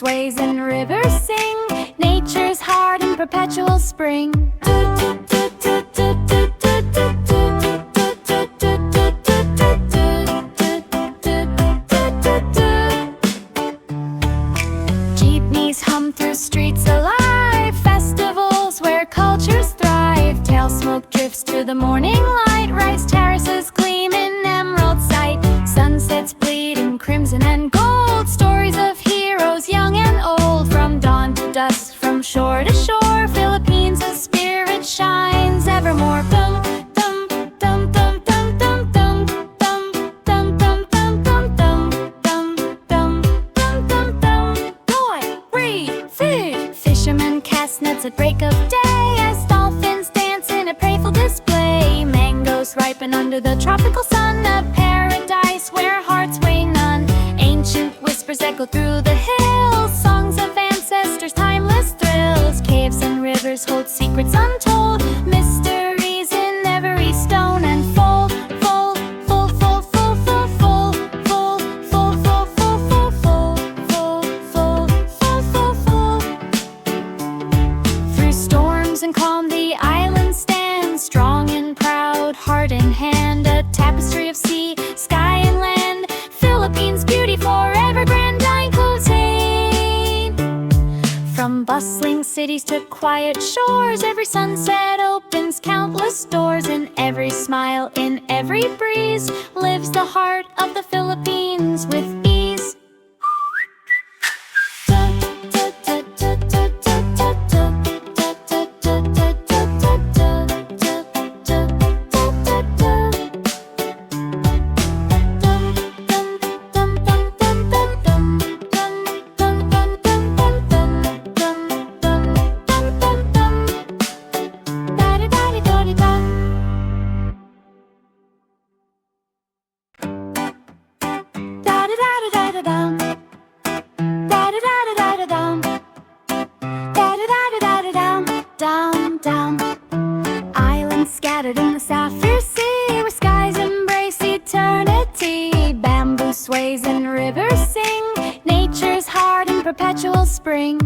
sways and rivers sing. Nature's heart in perpetual spring. Jeepneys hum through streets alive. Festivals where cultures thrive. Tail smoke drifts to the morning light. Rice terraces gleam in emerald sight. Sunsets bleed in crimson and gold. Stories of heroes young and old. From dawn to dusk, from shore to shore, Philippines, a spirit shines evermore. Dum dum dum dum dum dum dum dum dum dum dum dum dum dum dum dum dum. Boy, breathe, food. Fishermen cast nets at break of day as dolphins dance in a playful display. Mangoes ripen under the tropical sun, a paradise where hearts weigh none. Ancient whispers echo through the hills, songs of ancestors, timeless thrills. Caves and rivers hold secrets untold, mysteries in every stone and fold. Full, full, full, full, full, full, full, full, full, full, full, full, full, full, full, full. Through storms and calm, the island stands strong and proud, heart in hand, a tapestry of sea, sky and land. Philippines' beauty forever grand, unquoted. From bustling cities to quiet shores, every sunset opens countless doors. In every smile, in every breeze, lives the heart of the Philippines with ease. Islands scattered in the sapphire sea, where skies embrace eternity. Bamboo sways and rivers sing, nature's heart in perpetual spring.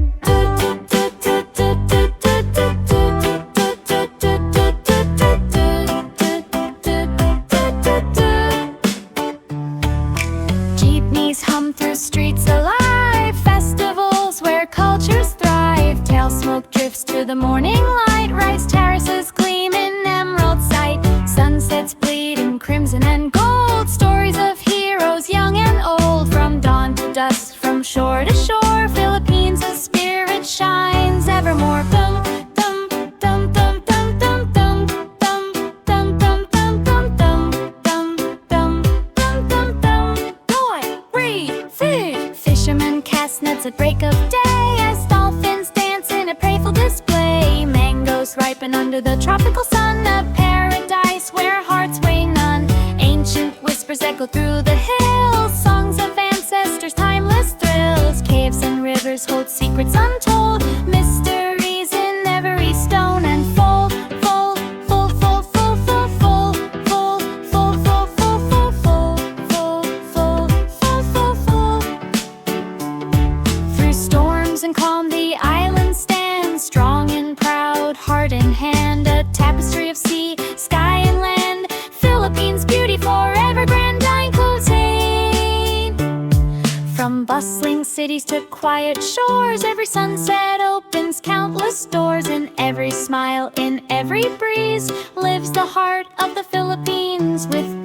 Jeepneys hum through streets alive. Festivals where cultures thrive. Tail smoke drifts to the morning light. Rice terraces gleam in emerald sight. Sunsets bleed in crimson and gold. Stories of heroes young and old. From dawn to dusk, from shore to shore, Philippines, a spirit shines evermore. Dum dum dum dum dum dum dum dum dum dum dum dum dum dum dum dum dum. Boy, breathe, food. Fishermen cast nets at break of day as dolphins dance in a playful display. Mangoes ripen under the tropical sun, a paradise where hearts weigh none. Ancient whispers echo through the hills, songs of ancestors, timeless thrills. Caves and rivers hold secrets untold, mysteries in every stone and fold. Full, full, full, full, full, full, full, full, full, full, full, full, full, full, full, full. Through storms and calm, the island stands strong and proud, heart in hand, a tapestry of sea, sky and land. Philippines' beauty forever grand, unquoted. From bustling cities to quiet shores, every sunset opens countless doors. In every smile, in every breeze, lives the heart of the Philippines with